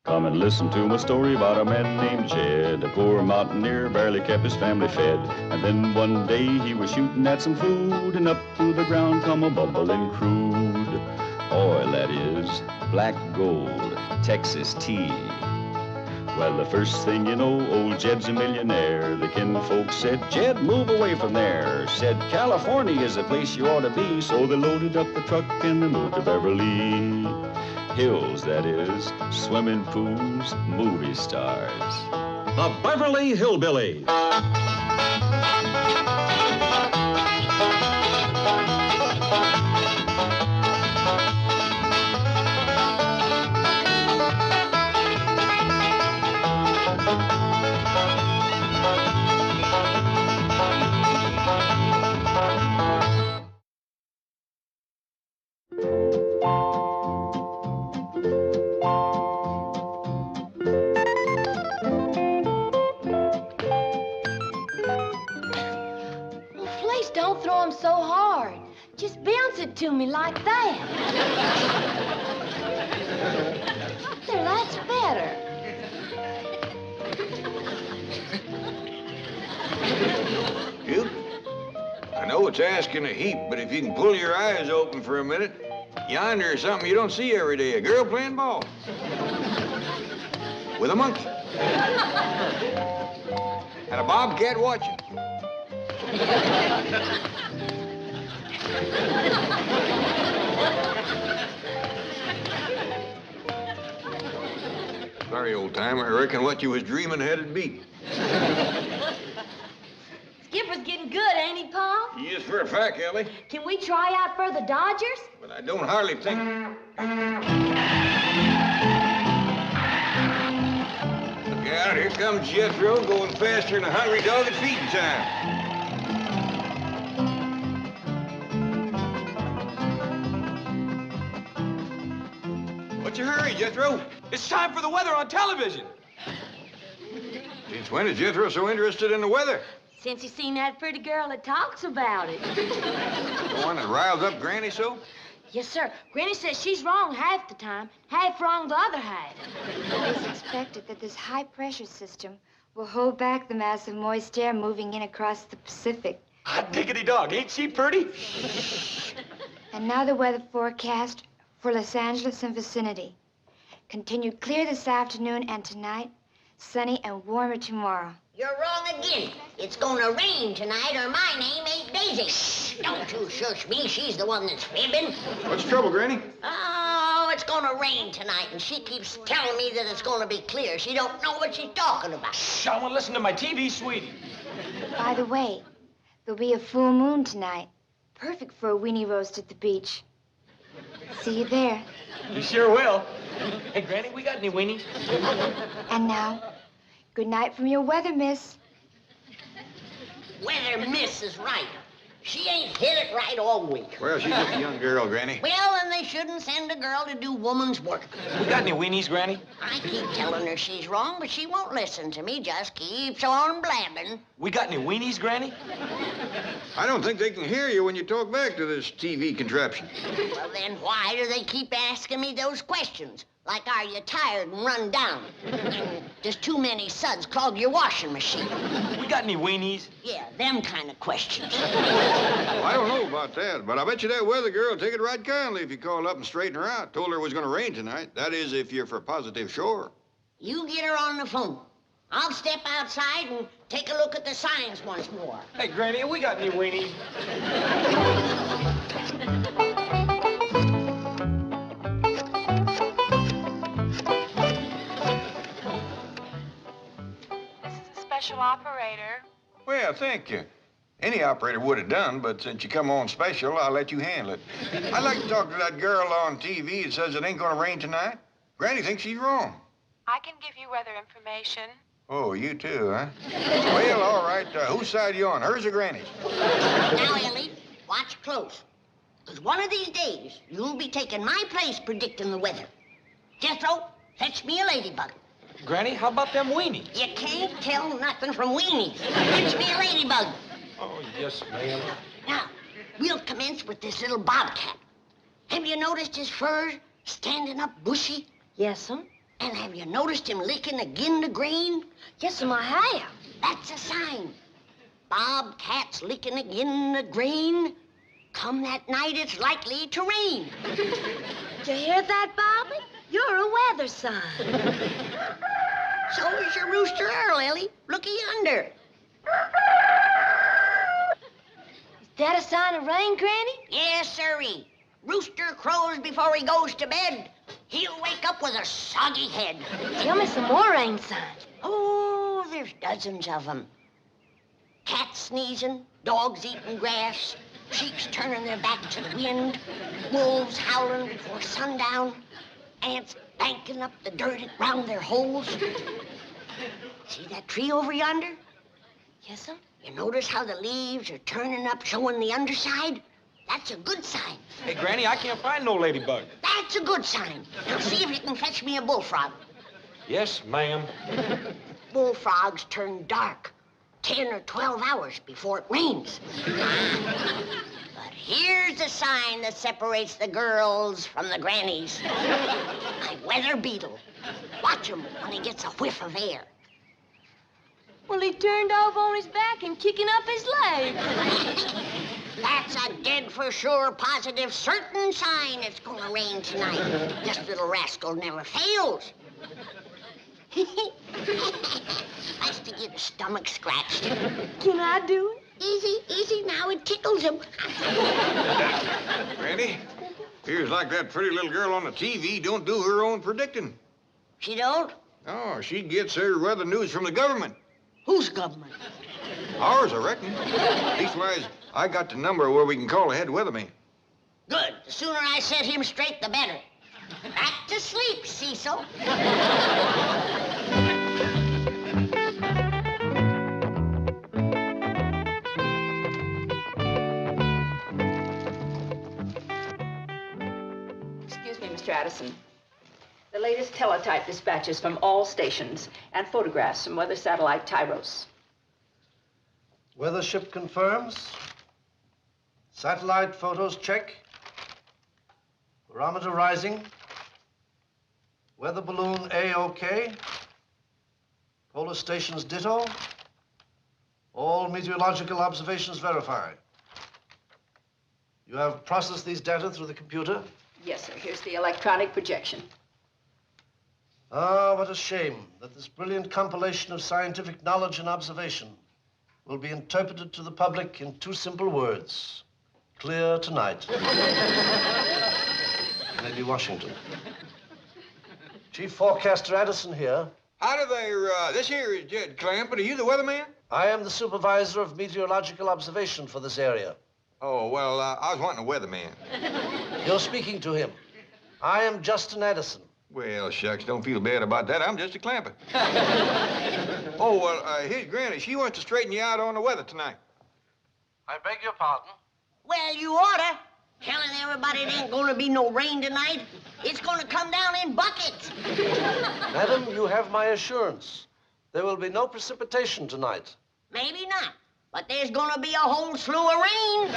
Come and listen to my story about a man named Jed. A poor mountaineer, barely kept his family fed. And then one day he was shooting at some food, and up through the ground come a bubbling crude oil, that is, black gold, Texas tea. Well, the first thing you know, old Jed's a millionaire. The kinfolk said, Jed, move away from there. Said, California is the place you ought to be. So they loaded up the truck and they moved to Beverly Hills, that is, swimming pools, movie stars. The Beverly Hillbillies. Don't throw them so hard. Just bounce it to me like that. There, that's better. You? I know it's asking a heap, but if you can pull your eyes open for a minute, yonder is something you don't see every day, a girl playing ball. With a monkey. And a bobcat watching. Sorry, old timer. I reckon what you was dreaming had it beat. Skipper's getting good, ain't he, Paul? He is for a fact, Ellie. Can we try out for the Dodgers? But I don't hardly think... Look out, here comes Jethro going faster than a hungry dog at feeding time. What's your hurry, Jethro? It's time for the weather on television. Since when is Jethro so interested in the weather? Since he's seen that pretty girl that talks about it. The one that riles up Granny so? Yes, sir. Granny says she's wrong half the time, half wrong the other half. It's expected that this high-pressure system will hold back the mass of moist air moving in across the Pacific. Hot diggity dog, ain't she pretty? And now the weather forecast for Los Angeles and vicinity. Continued clear this afternoon and tonight, sunny and warmer tomorrow. You're wrong again. It's gonna rain tonight or my name ain't Daisy. Shh, don't you shush me. She's the one that's fibbing. What's the trouble, Granny? Oh, it's gonna rain tonight, and she keeps telling me that it's gonna be clear. She don't know what she's talking about. Shh, I want to listen to my TV, sweetie. By the way, there'll be a full moon tonight. Perfect for a weenie roast at the beach. See you there. You sure will. Hey, Granny, we got any weenies? And now, good night from your weather miss. Weather miss is right. She ain't hit it right all week. Well, she's just a young girl, Granny. Well, then they shouldn't send a girl to do woman's work. We got any weenies, Granny? I keep telling her she's wrong, but she won't listen to me. Just keeps on blabbing. We got any weenies, Granny? I don't think they can hear you when you talk back to this TV contraption. Well, then why do they keep asking me those questions? Like, are you tired and run down? And does too many suds clog your washing machine? We got any weenies? Yeah, them kind of questions. Well, I don't know about that, but I bet you that weather girl will take it right kindly if you call up and straighten her out. Told her it was going to rain tonight. That is, if you're for positive sure. You get her on the phone. I'll step outside and take a look at the signs once more. Hey, Granny, we got any weenies? Special operator. Well, thank you. Any operator would have done, but since you come on special, I'll let you handle it. I'd like to talk to that girl on TV that says it ain't gonna rain tonight. Granny thinks she's wrong. I can give you weather information. Oh, you too, huh? Well, all right. Whose side are you on, hers or Granny's? Now, Ellie, watch close. Because one of these days, you'll be taking my place predicting the weather. Jethro, fetch me a ladybug. Granny, how about them weenies? You can't tell nothing from weenies. Fetch me a ladybug. Oh, yes, ma'am. Now, we'll commence with this little bobcat. Have you noticed his fur standing up bushy? Yes, sir. And have you noticed him licking again the grain? Yes, I have. That's a sign. Bobcat's licking again the grain. Come that night, it's likely to rain. Did you hear that, Bobby? You're a weather sign. So is your rooster Earl, Ellie. Looky yonder. Is that a sign of rain, Granny? Yes, sirree. Rooster crows before he goes to bed. He'll wake up with a soggy head. Tell me some more rain signs. Oh, there's dozens of them. Cats sneezing, dogs eating grass, sheep's turning their back to the wind, wolves howling before sundown, ants banking up the dirt around their holes. See that tree over yonder? Yes, sir. You notice how the leaves are turning up, showing the underside? That's a good sign. Hey, Granny, I can't find no ladybug. That's a good sign. Now see if you can fetch me a bullfrog. Yes, ma'am. Bullfrogs turn dark 10 or 12 hours before it rains. But here's a sign that separates the girls from the grannies. My weather beetle. Watch him when he gets a whiff of air. Well, he turned over on his back and kicking up his leg. That's a dead for sure, positive, certain sign it's gonna rain tonight. This little rascal never fails. Nice to get his stomach scratched. Can I do it? Easy, easy now, it tickles him. Granny, here's like that pretty little girl on the TV don't do her own predicting. She don't? Oh, she gets her weather news from the government. Whose government? Ours, I reckon. Leastwise, I got the number where we can call the head weatherman. Good. The sooner I set him straight, the better. Back to sleep, Cecil. Excuse me, Mr. Addison. The latest teletype dispatches from all stations and photographs from weather satellite Tyros. Weather ship confirms. Satellite photos check. Barometer rising. Weather balloon A-OK. Polar stations ditto. All meteorological observations verified. You have processed these data through the computer? Yes, sir. Here's the electronic projection. Ah, what a shame that this brilliant compilation of scientific knowledge and observation will be interpreted to the public in two simple words. Clear tonight. Maybe Washington. Chief Forecaster Addison here. How do they, this here is Jed Clampett. Are you the weatherman? I am the supervisor of meteorological observation for this area. Oh, well, I was wanting a weatherman. You're speaking to him. I am Justin Addison. Well, shucks, don't feel bad about that. I'm just a Clampett. Oh, well, here's Granny. She wants to straighten you out on the weather tonight. I beg your pardon? Well, you oughta. Telling everybody it ain't gonna be no rain tonight. It's gonna come down in buckets. Madam, you have my assurance. There will be no precipitation tonight. Maybe not, but there's gonna be a whole slew of rain.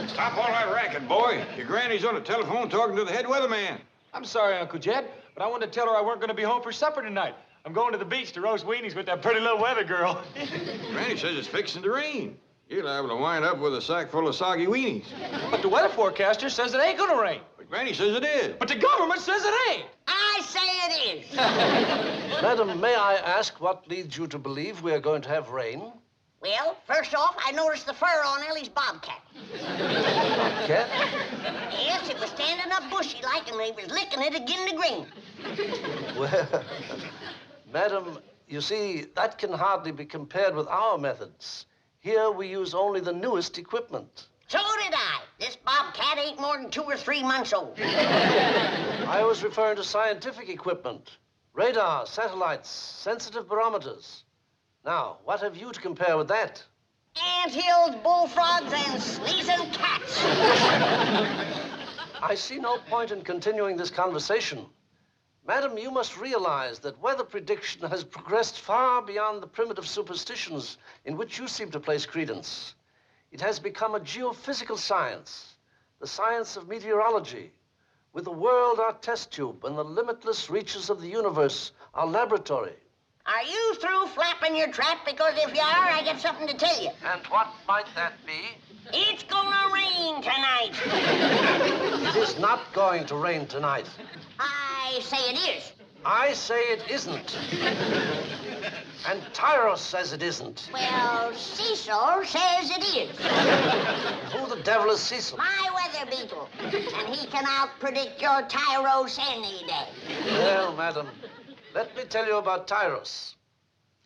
Stop all that racket, boy. Your granny's on the telephone talking to the head weatherman. I'm sorry, Uncle Jed, but I wanted to tell her I weren't going to be home for supper tonight. I'm going to the beach to roast weenies with that pretty little weather girl. Granny says it's fixing to rain. You're liable to wind up with a sack full of soggy weenies. But the weather forecaster says it ain't going to rain. But Granny says it is. But the government says it ain't. I say it is. Madam, may I ask what leads you to believe we are going to have rain? Well, first off, I noticed the fur on Ellie's bobcat. Bobcat? Yes, it was standing up bushy-like, and he was licking it again the green. Well, madam, you see, that can hardly be compared with our methods. Here we use only the newest equipment. So did I. This bobcat ain't more than 2 or 3 months old. I was referring to scientific equipment. Radar, satellites, sensitive barometers. Now, what have you to compare with that? Anthills, bullfrogs, and sneezing cats. I see no point in continuing this conversation. Madam, you must realize that weather prediction has progressed far beyond the primitive superstitions in which you seem to place credence. It has become a geophysical science, the science of meteorology, with the world our test tube and the limitless reaches of the universe our laboratory. Are you through flapping your trap? Because if you are, I got something to tell you. And what might that be? It's gonna rain tonight. It is not going to rain tonight. I say it is. I say it isn't. And Tyros says it isn't. Well, Cecil says it is. Who the devil is Cecil? My weather beagle. And he can out-predict your Tyros any day. Well, madam, let me tell you about Tyros.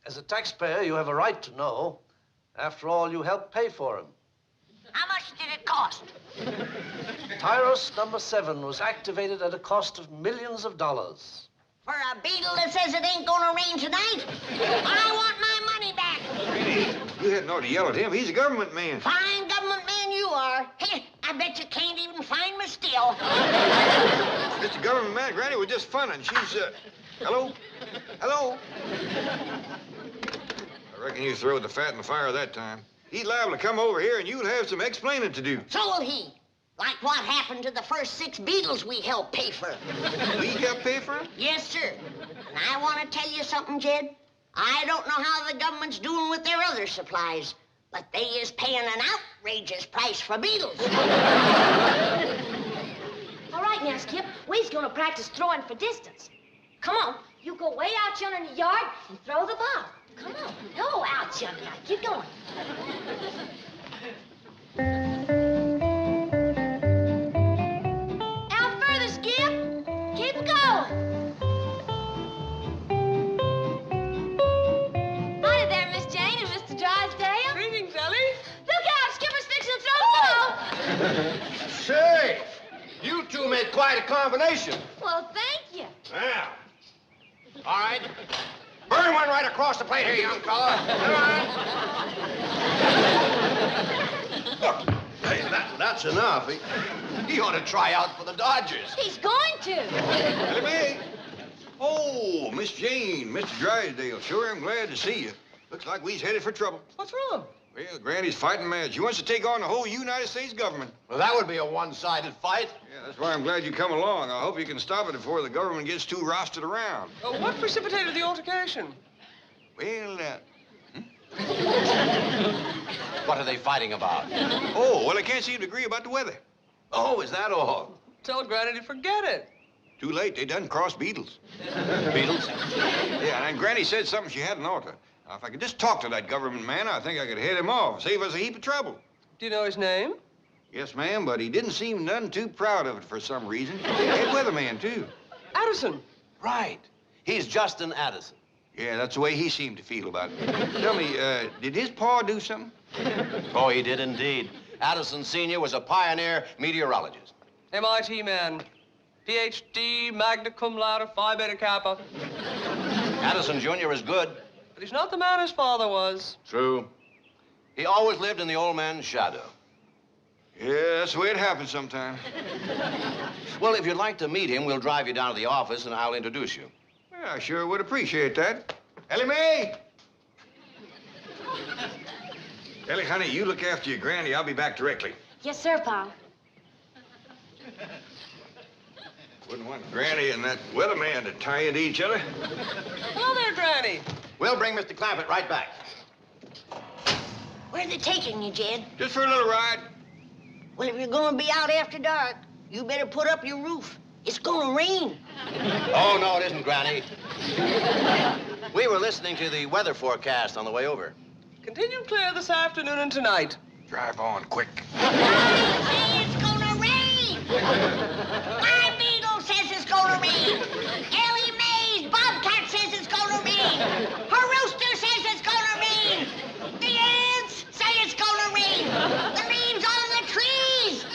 As a taxpayer, you have a right to know. After all, you helped pay for him. How much did it cost? Tyros number 7 was activated at a cost of millions of dollars. For a beetle that says it ain't gonna rain tonight? I want my money back. You hadn't ought to yell at him. He's a government man. Fine government man you are. Hey, I bet you can't even find me still. Mr. Government man, Granny was just funning. She's, hello? Hello? I reckon you threw the fat in the fire that time. He's liable to come over here and you'll have some explaining to do. So will he. Like what happened to the first 6 beetles we helped pay for. We helped pay for him? Yes, sir. And I want to tell you something, Jed. I don't know how the government's doing with their other supplies, but they is paying an outrageous price for beetles. All right now, Skip. We's gonna practice throwing for distance. Come on. You go way out yonder in the yard and throw the ball. Come on. Go out yonder. Now, keep going. Out further, Skip. Keep going. Hi there, Miss Jane and Mr. Drysdale. Greetings, Ellie. Look out. Skipper's fixing to throw the ball. Say, you two made quite a combination. Well, thank you. Yeah. All right. Burn one right across the plate here, young fella. Come on. Look, hey, that's enough. He ought to try out for the Dodgers. He's going to. Ellie Mae. Oh, Miss Jane, Mr. Drysdale. Sure am glad to see you. Looks like we's headed for trouble. What's wrong? Well, Granny's fighting mad. She wants to take on the whole United States government. Well, that would be a one-sided fight. Yeah, that's why I'm glad you come along. I hope you can stop it before the government gets too rostered around. What precipitated the altercation? Well, What are they fighting about? Oh, well, they can't seem to agree about the weather. Oh, is that all? Tell Granny to forget it. Too late. They done crossed Beatles. Beatles? Yeah, and Granny said something she hadn't ought to. Now, if I could just talk to that government man, I think I could head him off, save us a heap of trouble. Do you know his name? Yes, ma'am, but he didn't seem none too proud of it for some reason. Head weatherman, too. Addison. Right. He's Justin Addison. Yeah, that's the way he seemed to feel about it. Tell me, did his pa do something? Oh, he did indeed. Addison Sr. was a pioneer meteorologist. MIT man. PhD, magna cum laude, Phi Beta Kappa. Addison Jr. is good. But he's not the man his father was. True. He always lived in the old man's shadow. Yeah, that's the way it happens sometimes. Well, if you'd like to meet him, we'll drive you down to the office and I'll introduce you. Yeah, I sure would appreciate that. Ellie Mae! Ellie, honey, you look after your granny. I'll be back directly. Yes, sir, Pa. Wouldn't want Granny and that weatherman to tie into each other. Hello there, Granny. We'll bring Mr. Clampett right back. Where's it taking you, Jed? Just for a little ride. Well, if you're gonna be out after dark, you better put up your roof. It's gonna rain. Oh, no, it isn't, Granny. We were listening to the weather forecast on the way over. Continue clear this afternoon and tonight. Drive on, quick. Hey, it's gonna rain! My beagle says it's gonna rain. Ellie Mae's bobcat says it's gonna rain. Her rooster says it's gonna rain. The ants say it's gonna rain. The leaves on the trees.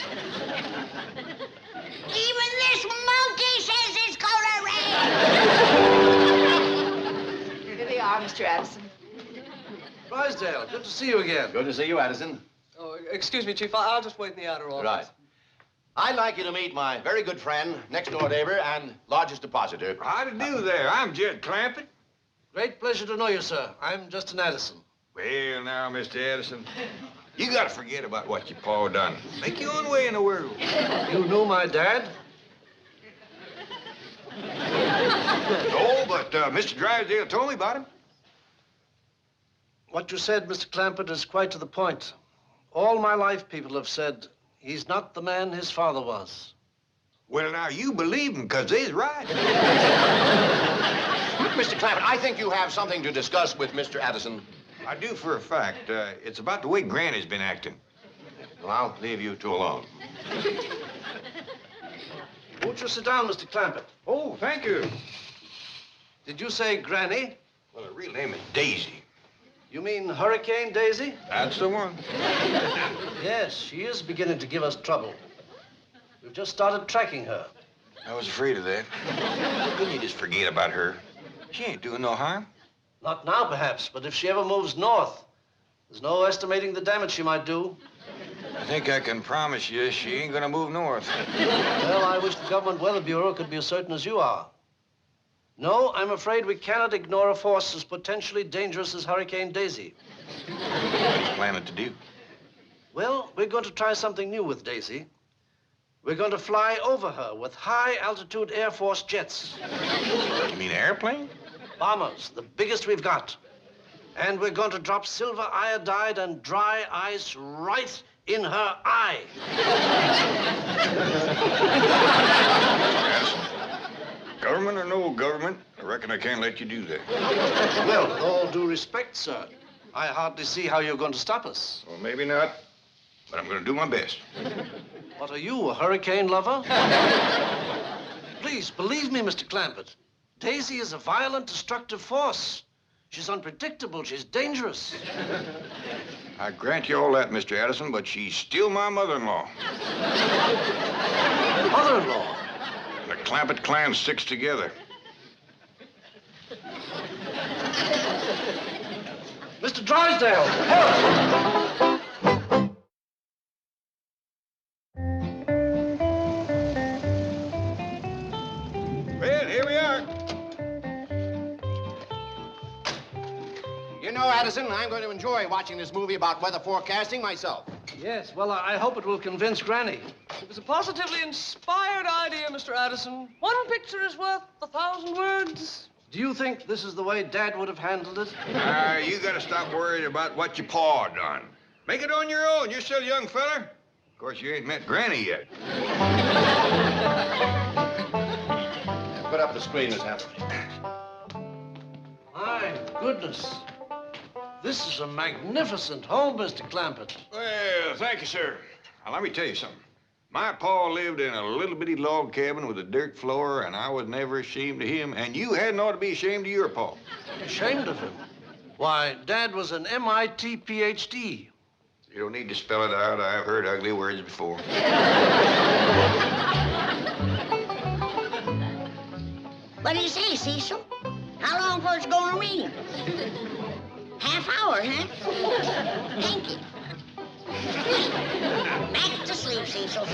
Even this monkey says it's gonna rain. Here they are, Mr. Addison. Drysdale, good to see you again. Good to see you, Addison. Oh, excuse me, Chief. I'll just wait in the outer office. Right. I'd like you to meet my very good friend, next-door neighbor, and largest depositor. How to do there? I'm Jed Clampett. Great pleasure to know you, sir. I'm Justin Addison. Well, now, Mr. Addison, you got to forget about what your pa done. Make your own way in the world. You knew my dad? No, but Mr. Drysdale told me about him. What you said, Mr. Clampett, is quite to the point. All my life, people have said he's not the man his father was. Well, now, you believe him, because they's right. Mr. Clampett, I think you have something to discuss with Mr. Addison. I do for a fact. It's about the way Granny's been acting. Well, I'll leave you two alone. Won't you sit down, Mr. Clampett? Oh, thank you. Did you say Granny? Well, her real name is Daisy. You mean Hurricane Daisy? That's the one. Yes, she is beginning to give us trouble. We've just started tracking her. I was afraid of that. Couldn't you just forget about her? She ain't doing no harm. Not now, perhaps, but if she ever moves north, there's no estimating the damage she might do. I think I can promise you she ain't gonna move north. Well, I wish the Government Weather Bureau could be as certain as you are. No, I'm afraid we cannot ignore a force as potentially dangerous as Hurricane Daisy. What are you planning to do? Well, we're going to try something new with Daisy. We're going to fly over her with high-altitude Air Force jets. You mean airplane? Bombers, the biggest we've got. And we're going to drop silver iodide and dry ice right in her eye. Yes. Government or no government, I reckon I can't let you do that. Well, with all due respect, sir, I hardly see how you're going to stop us. Well, maybe not, but I'm gonna do my best. What are you, a hurricane lover? Please, believe me, Mr. Clampett. Daisy is a violent, destructive force. She's unpredictable. She's dangerous. I grant you all that, Mr. Addison, but she's still my mother-in-law. Mother-in-law? The Clampett clan sticks together. Mr. Drysdale, help! Well, here we are. You know, Addison, I'm going to enjoy watching this movie about weather forecasting myself. Yes, well, I hope it will convince Granny. It was a positively inspired idea, Mr. Addison. One picture is worth 1,000 words. Do you think this is the way Dad would have handled it? You gotta stop worrying about what your pa done. Make it on your own. You're still a young feller. Of course, you ain't met Granny yet. Put up the screen, Miss Hampton. My goodness. This is a magnificent home, Mr. Clampett. Well, thank you, sir. Now, let me tell you something. My pa lived in a little bitty log cabin with a dirt floor, and I was never ashamed of him, and you hadn't ought to be ashamed of your pa. Ashamed of him? Why, Dad was an MIT PhD. You don't need to spell it out. I've heard ugly words before. What do you say, Cecil? How long for it's going to rain? Half hour, huh? Thank you. Back to sleep, Cecil.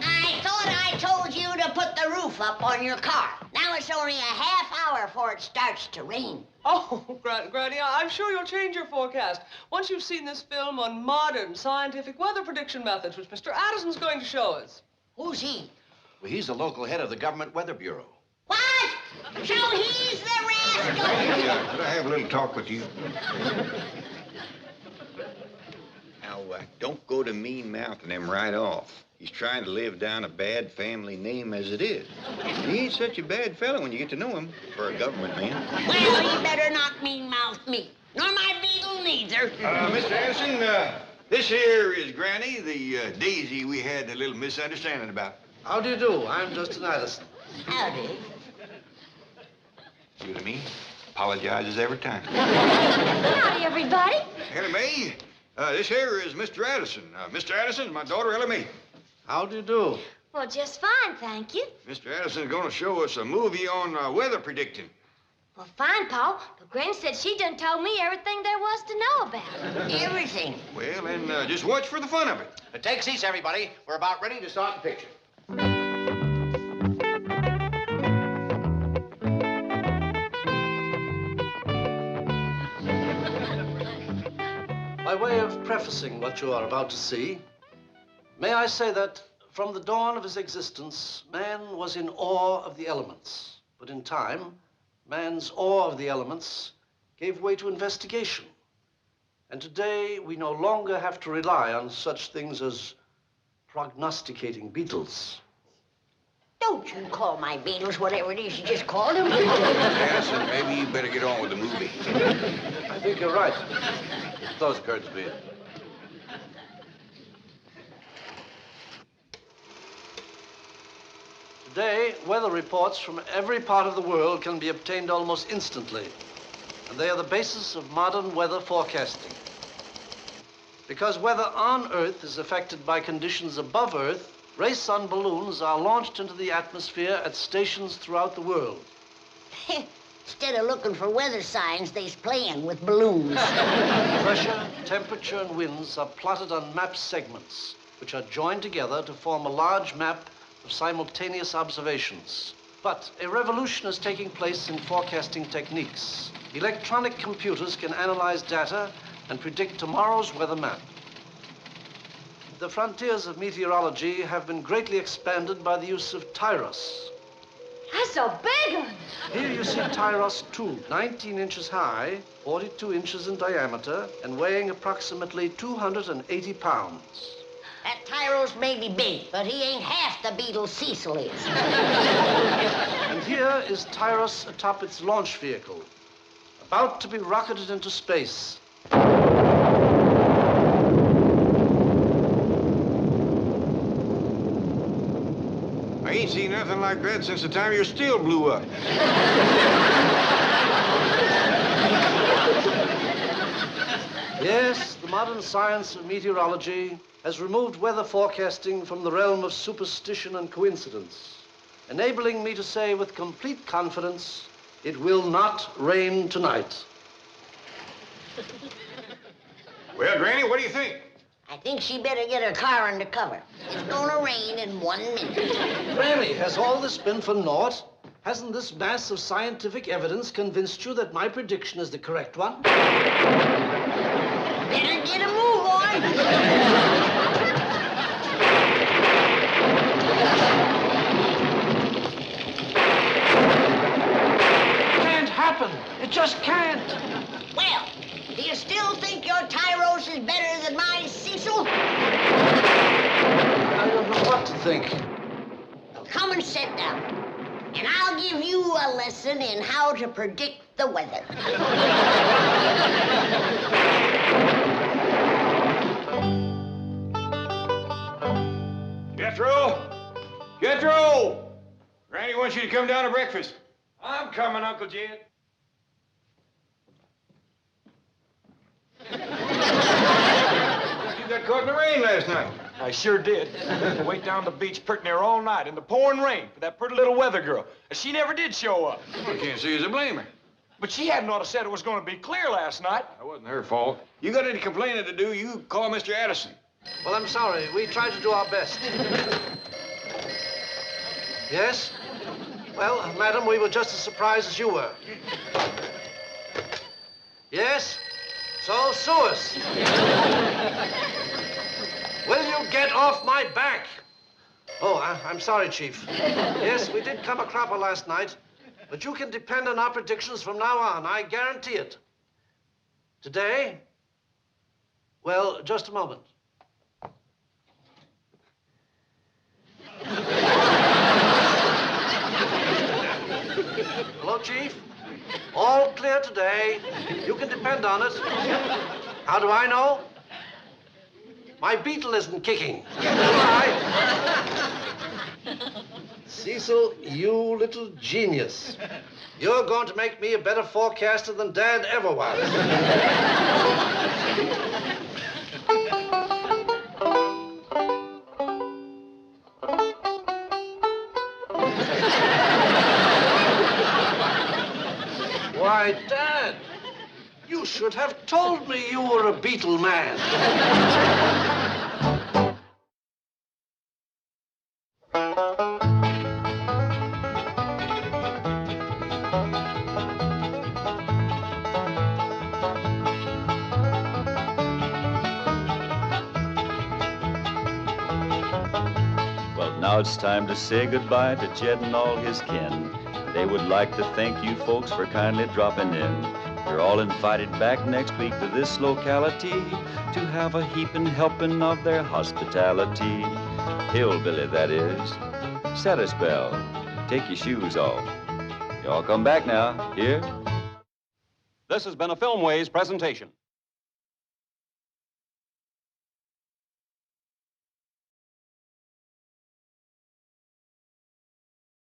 I thought I told you to put the roof up on your car. Now it's only a half hour before it starts to rain. Oh, Granny, I'm sure you'll change your forecast once you've seen this film on modern scientific weather prediction methods, which Mr. Addison's going to show us. Who's he? Well, he's the local head of the Government Weather Bureau. What? So he's the rascal. Could I have a little talk with you? Now, don't go to mean-mouthing him right off. He's trying to live down a bad family name as it is. He ain't such a bad fellow when you get to know him for a government man. Well, you better not mean-mouth me, nor my beetle neither. Mr. Addison, this here is Granny, the Daisy we had a little misunderstanding about. How do you do? I'm Justin Addison. Howdy. See what I mean? Apologizes every time. Howdy, everybody. Ellie Mae, this here is Mr. Addison. Mr. Addison, my daughter, Ellie Mae. How do you do? Well, just fine, thank you. Mr. Addison's going to show us a movie on weather predicting. Well, fine, Paul, but Granny said she done told me everything there was to know about it. Everything. Well, then just watch for the fun of it. Take seats, everybody. We're about ready to start the picture. By way of prefacing what you are about to see, may I say that from the dawn of his existence, man was in awe of the elements. But in time, man's awe of the elements gave way to investigation. And today, we no longer have to rely on such things as prognosticating beetles. Don't you call my beetles whatever it is you just called them. Yes, and maybe you better get on with the movie. I think you're right. Those occurred to me. Today, weather reports from every part of the world can be obtained almost instantly, and they are the basis of modern weather forecasting. Because weather on Earth is affected by conditions above Earth, race-sun balloons are launched into the atmosphere at stations throughout the world. Instead of looking for weather signs, they's playing with balloons. Pressure, temperature, and winds are plotted on map segments, which are joined together to form a large map of simultaneous observations. But a revolution is taking place in forecasting techniques. Electronic computers can analyze data and predict tomorrow's weather map. The frontiers of meteorology have been greatly expanded by the use of tyros. That's a big one. Here you see Tyros 2, 19 inches high, 42 inches in diameter, and weighing approximately 280 pounds. That Tyros may be big, but he ain't half the beetle Cecil is. And here is Tyros atop its launch vehicle, about to be rocketed into space. I ain't seen nothing like that since the time your steel blew up. Yes, the modern science of meteorology has removed weather forecasting from the realm of superstition and coincidence, enabling me to say with complete confidence, it will not rain tonight. Well, Granny, what do you think? I think she better get her car under cover. It's gonna rain in 1 minute. Granny, has all this been for naught? Hasn't this mass of scientific evidence convinced you that my prediction is the correct one? Better get a move on. Can't happen. It just can't. Well, do you still think your Tyros is better than my Cecil? I don't know what to think. Well, come and sit down, and I'll give you a lesson in how to predict the weather. Jethro! Jethro! Granny wants you to come down to breakfast. I'm coming, Uncle Jed. You got caught in the rain last night. I sure did. I wait down the beach pretty near all night in the pouring rain for that pretty little weather girl. And she never did show up. I can't see as a blame her. But she hadn't ought to said it was going to be clear last night. That wasn't her fault. You got any complaining to do, you call Mr. Addison. Well, I'm sorry. We tried to do our best. Yes? Well, madam, we were just as surprised as you were. Yes? So sue us. Will you get off my back? Oh, I'm sorry, Chief. Yes, we did come a cropper last night, but you can depend on our predictions from now on. I guarantee it. Today? Well, just a moment. Hello, Chief. All clear today. You can depend on it. How do I know? My beetle isn't kicking. Goodbye. Cecil, you little genius. You're going to make me a better forecaster than Dad ever was. Why, Dad, you should have told me you were a Beatle man. Well, now it's time to say goodbye to Jed and all his kin. They would like to thank you folks for kindly dropping in. You're all invited back next week to this locality to have a heaping helping of their hospitality. Hillbilly, that is. Set a spell. Take your shoes off. Y'all come back now. Here? This has been a Filmways presentation.